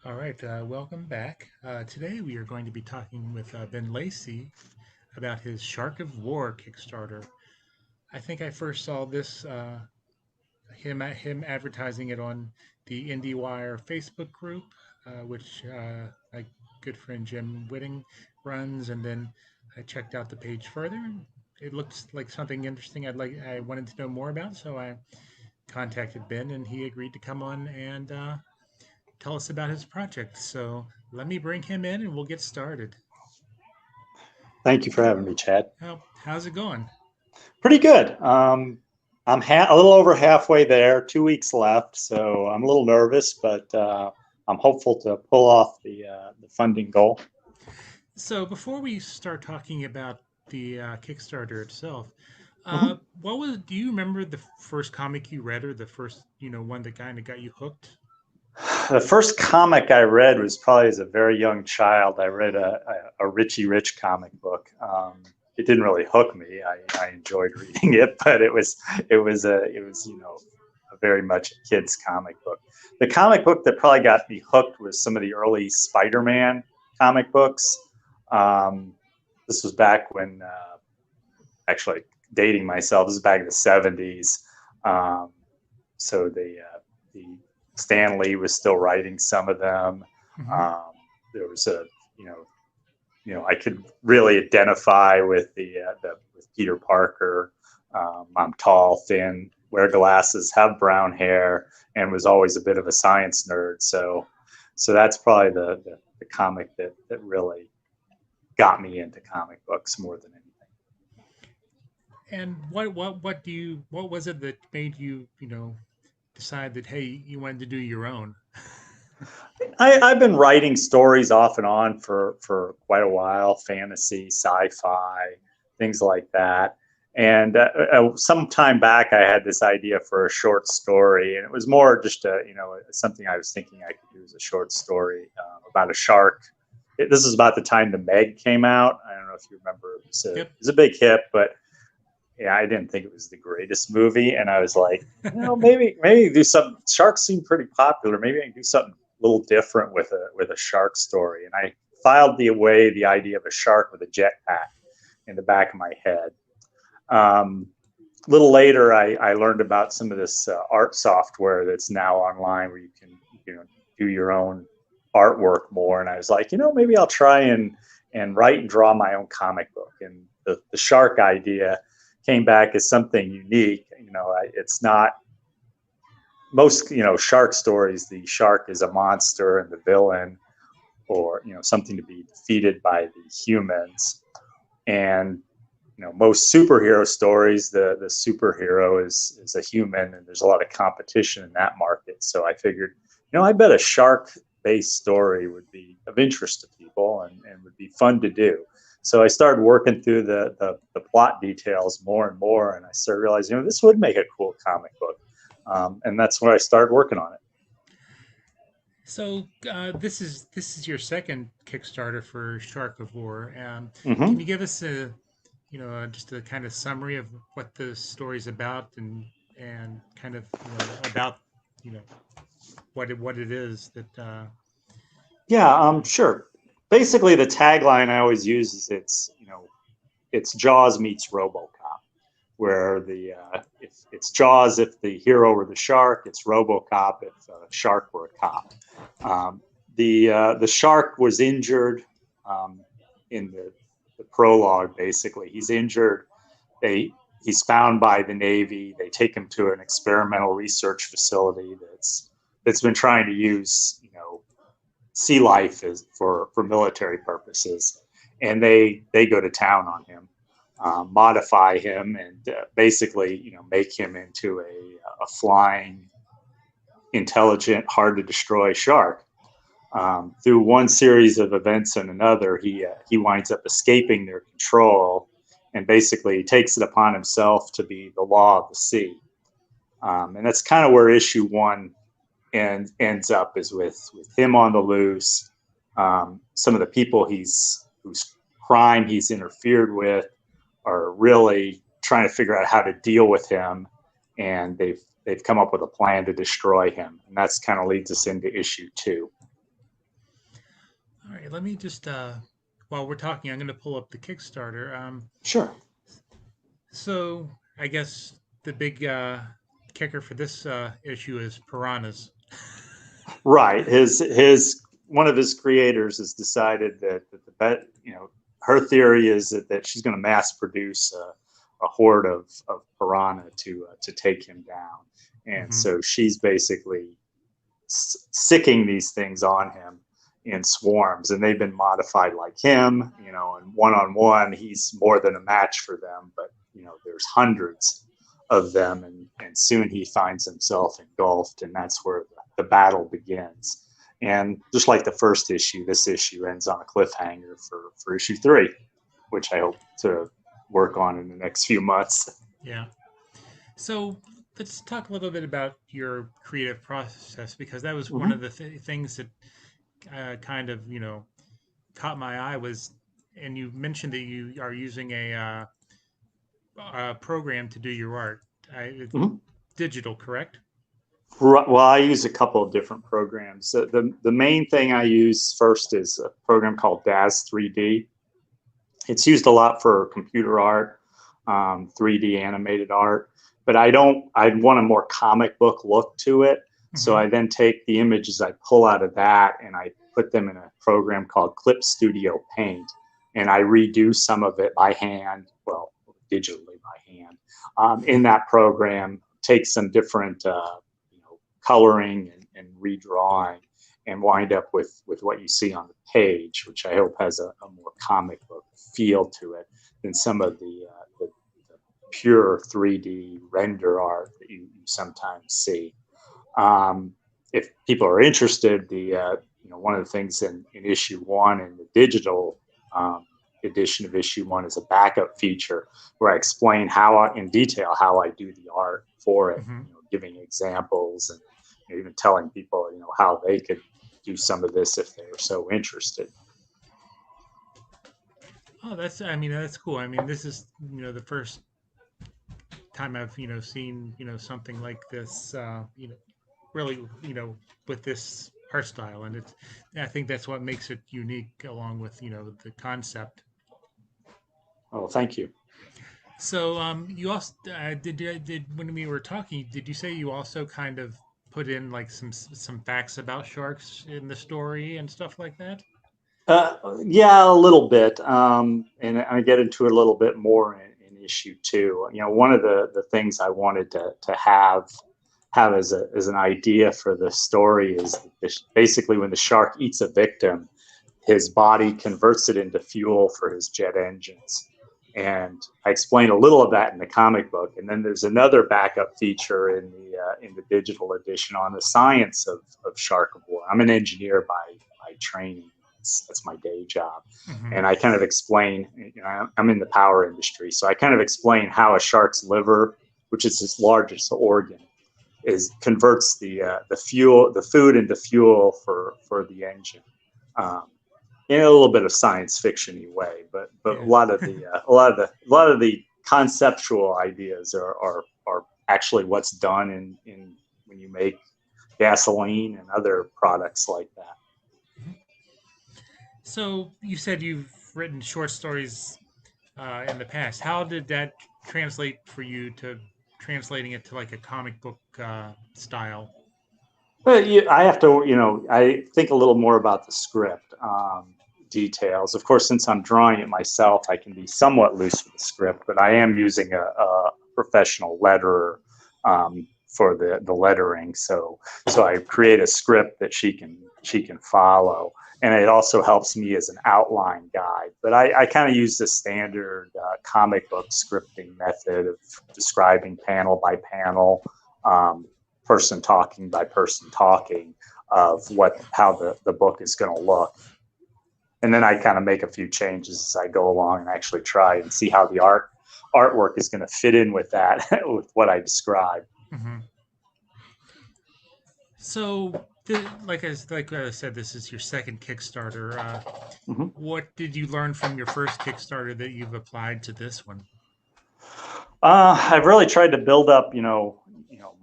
All right, welcome back. Today we are going to be talking with Ben Lacy about his Shark of War Kickstarter. I think I first saw this him advertising it on the IndieWire Facebook group, which my good friend Jim Whitting runs, and then I checked out the page further. It looks like something interesting. I wanted to know more about, so I contacted Ben, and he agreed to come on and tell us about his project. So let me bring him in and we'll get started. Thank you for having me, Chad. How's it going? Pretty good. I'm a little over halfway there, 2 weeks left, so I'm a little nervous, but I'm hopeful to pull off the funding goal. So before we start talking about the Kickstarter itself, Mhm. what was? Do you remember the first comic you read, or the first, one that kind of got you hooked? The first comic I read was probably as a very young child. I read a Richie Rich comic book. It didn't really hook me. I enjoyed reading it, but it was a very much a kid's comic book. The comic book that probably got me hooked was some of the early Spider-Man comic books. Um, this was back when, actually dating myself, this is back in the 70s. Um, so the Stan Lee was still writing some of them. Hmm. Um, there was a, you know, I could really identify with the with Peter Parker. I'm tall, thin, wear glasses, have brown hair, and was always a bit of a science nerd. So that's probably the comic that really got me into comic books more than anything. And what was it that made you decide that, hey, you wanted to do your own? I've been writing stories off and on for quite a while, fantasy, sci-fi, things like that. And some time back, I had this idea for a short story, and it was more just something I was thinking I could do as a short story about a shark. This is about the time the Meg came out. I don't know if you remember. It Yep. was a big hit, but yeah, I didn't think it was the greatest movie, and I was like, maybe do some. Sharks seem pretty popular. Maybe I can do something a little different with a shark story. And I filed away the idea of a shark with a jetpack in the back of my head. A little later, I learned about some of this art software that's now online where you can do your own artwork more. And I was like, maybe I'll try and write and draw my own comic book. And the shark idea came back as something unique. It's not most shark stories. The shark is a monster and the villain, or something to be defeated by the humans. And most superhero stories, the superhero is a human, and there's a lot of competition in that market. So I figured, I bet a shark based story would be of interest to people and would be fun to do. So I started working through the plot details more and more, and I started realizing, this would make a cool comic book. And that's when I started working on it. So this is your second Kickstarter for Shark of War. Can Mm-hmm. you give us just a kind of summary of what the story's about, and kind of about you know what it is that Yeah, sure. Basically, the tagline I always use is it's Jaws meets RoboCop, where if it's Jaws if the hero were the shark, it's RoboCop if the shark were a cop. Um, the shark was injured in the prologue. Basically, he's injured. He's found by the Navy. They take him to an experimental research facility that's been trying to use sea life is for military purposes, and they go to town on him, modify him, and basically make him into a flying, intelligent, hard to destroy shark. Through one series of events and another, he winds up escaping their control, and basically takes it upon himself to be the law of the sea. And that's kind of where issue one and ends up, is with him on the loose. Some of the people whose crime he's interfered with are really trying to figure out how to deal with him, and they've come up with a plan to destroy him, and that's kind of leads us into issue 2. All right, let me just while we're talking, I'm going to pull up the Kickstarter. Sure. So I guess the big kicker for this issue is piranhas. Right. His one of his creators has decided that the bet, her theory is that she's going to mass produce a horde of piranha to take him down, and Mm-hmm. so she's basically sicking these things on him in swarms, and they've been modified like him, and one-on-one he's more than a match for them, but there's hundreds of them, and soon he finds himself engulfed, and that's where the battle begins. And just like the first issue, this issue ends on a cliffhanger for issue 3, which I hope to work on in the next few months. Yeah. So let's talk a little bit about your creative process, because that was one of the things that kind of caught my eye was, and you mentioned that you are using a program to do your art. It's Mm-hmm. digital, correct? Well, I use a couple of different programs. The main thing I use first is a program called DAZ 3D. It's used a lot for computer art, 3D animated art, but I want a more comic book look to it. Mm-hmm. So I then take the images I pull out of that and I put them in a program called Clip Studio Paint, and I redo some of it by hand, well, digitally by hand, in that program, take some different coloring and redrawing, and wind up with what you see on the page, which I hope has a more comic book feel to it than some of the pure 3D render art that you sometimes see. If people are interested, one of the things in issue 1 in the digital edition of issue 1 is a backup feature where I explain in detail how I do the art for it, Mm-hmm. Giving examples and even telling people, how they could do some of this if they were so interested. Oh, that's cool. I mean, this is, the first time I've, seen, something like this, really, with this art style. And I think that's what makes it unique, along with, the concept. Oh, thank you. So, you also did when we were talking, did you say you also kind of put in like some facts about sharks in the story and stuff like that? Yeah, a little bit, and I get into it a little bit more in issue 2. One of the things I wanted to have as an idea for the story is basically when the shark eats a victim, his body converts it into fuel for his jet engines. And I explain a little of that in the comic book, and then there's another backup feature in the digital edition on the science of shark of war. I'm an engineer by training. That's my day job. Mm-hmm. And I kind of explain, I'm in the power industry, so I kind of explain how a shark's liver, which is its largest organ, converts the food into fuel for the engine, in a little bit of science fiction-y way. But Yeah. a lot of the conceptual ideas are actually what's done in when you make gasoline and other products like that. So you said you've written short stories in the past. How did that translate for you to translating it to like a comic book style? Well, I have to, I think a little more about the script details. Of course, since I'm drawing it myself, I can be somewhat loose with the script, but I am using a professional letterer for the lettering. So I create a script that she can follow. And it also helps me as an outline guide. But I kind of use the standard comic book scripting method of describing panel by panel, person talking by person talking, of how the book is going to look. And then I kind of make a few changes as I go along and actually try and see how the artwork is going to fit in with that, with what I describe. Mm-hmm. So, like I said, this is your second Kickstarter. Mm-hmm. What did you learn from your first Kickstarter that you've applied to this one? I've really tried to build up,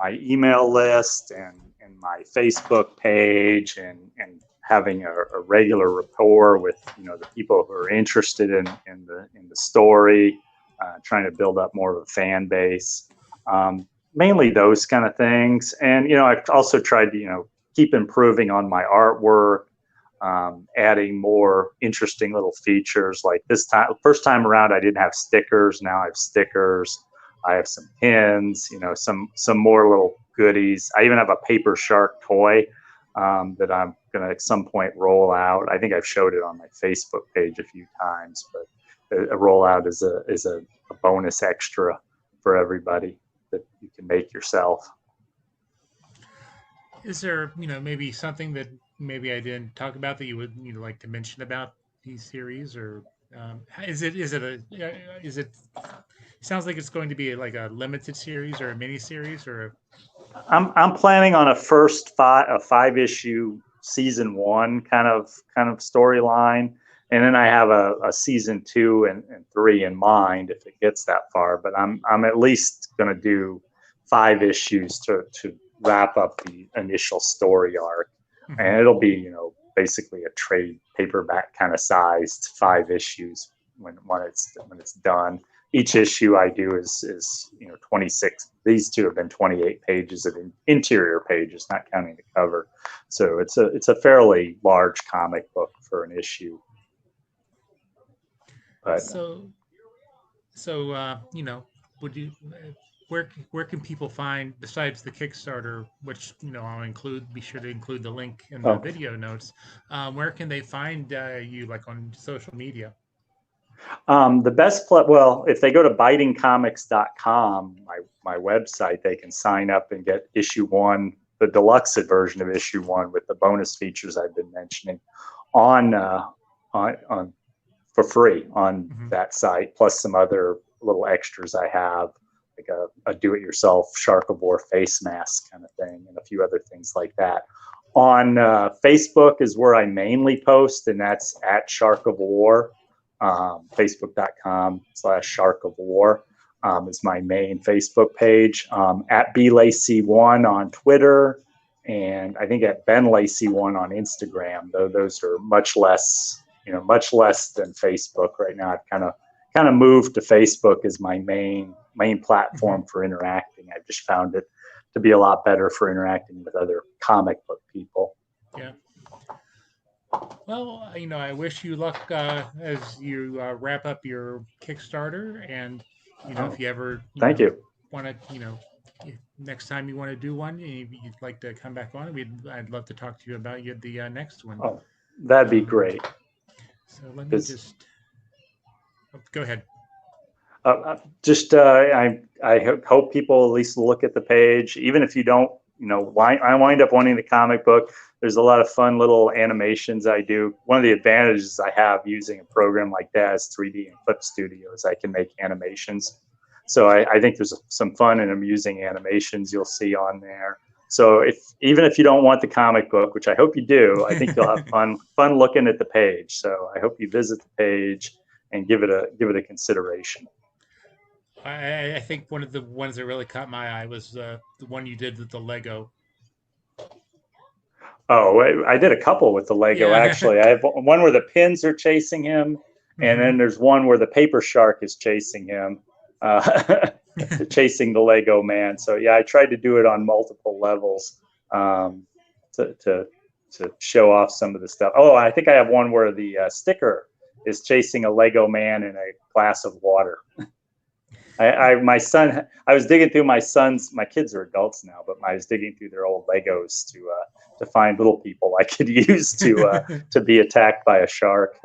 my email list and my Facebook page and having a regular rapport with the people who are interested in the story, trying to build up more of a fan base. Mainly those kind of things. And I've also tried to keep improving on my artwork, adding more interesting little features. Like this time, first time around, I didn't have stickers. Now I have stickers. I have some pins, some more little goodies. I even have a paper shark toy that I'm going to at some point roll out. I think I've showed it on my Facebook page a few times, but a rollout is a bonus extra for everybody that you can make yourself. Is there, maybe something that maybe I didn't talk about that you would like to mention about these series, or is it is it sounds like it's going to be like a limited series or a mini series or I'm planning on a five issue season one kind of storyline, and then I have a season 2 and 3 in mind if it gets that far. But I'm at least going to do 5 issues to wrap up the initial story arc, and it'll be basically a trade paperback kind of sized 5 issues when it's done. Each issue I do is 26. These two have been 28 pages of interior pages, not counting the cover. So it's a fairly large comic book for an issue. But would you where can people find, besides the Kickstarter, which I'll be sure to include the link in the video notes, where can they find you, like on social media? The best well, if they go to bitingcomics.com, my website, they can sign up and get issue 1, the deluxe version of issue 1 with the bonus features I've been mentioning on for free on that site, plus some other little extras I have, like a do-it-yourself Shark of War face mask kind of thing, and a few other things like that. On Facebook is where I mainly post, and that's at Shark of War. Facebook.com/Shark of War is my main Facebook page. At BLacy1 on Twitter, and I think at Ben Lacy1 on Instagram. Though those are much less than Facebook right now. I've kind of moved to Facebook as my main platform for interacting. I've just found it to be a lot better for interacting with other comic book people. Yeah. Well, I wish you luck as you wrap up your Kickstarter, and if you ever thank you want to next time you want to do one, and you'd like to come back on, I'd love to talk to you about the next one. Oh, that'd be great. So let me just go ahead. I hope people at least look at the page, even if you don't. I wind up wanting the comic book. There's a lot of fun little animations I do. One of the advantages I have using a program like that is 3D and Clip Studio, is I can make animations. So I think there's some fun and amusing animations you'll see on there. So even if you don't want the comic book, which I hope you do, I think you'll have fun looking at the page. So I hope you visit the page and give it a consideration. I think one of the ones that really caught my eye was the one you did with the Lego. Oh, I did a couple with the Lego, actually. I have one where the pins are chasing him, and then there's one where the paper shark is chasing him, chasing the Lego man. So yeah, I tried to do it on multiple levels to show off some of the stuff. Oh, I think I have one where the sticker is chasing a Lego man in a glass of water. My son, I was digging through my kids are adults now, but I was digging through their old Legos to find little people I could use to be attacked by a shark.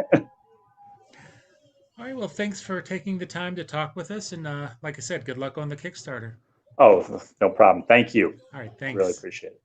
All right. Well, thanks for taking the time to talk with us. And like I said, good luck on the Kickstarter. Oh, no problem. Thank you. All right. Thanks. Really appreciate it.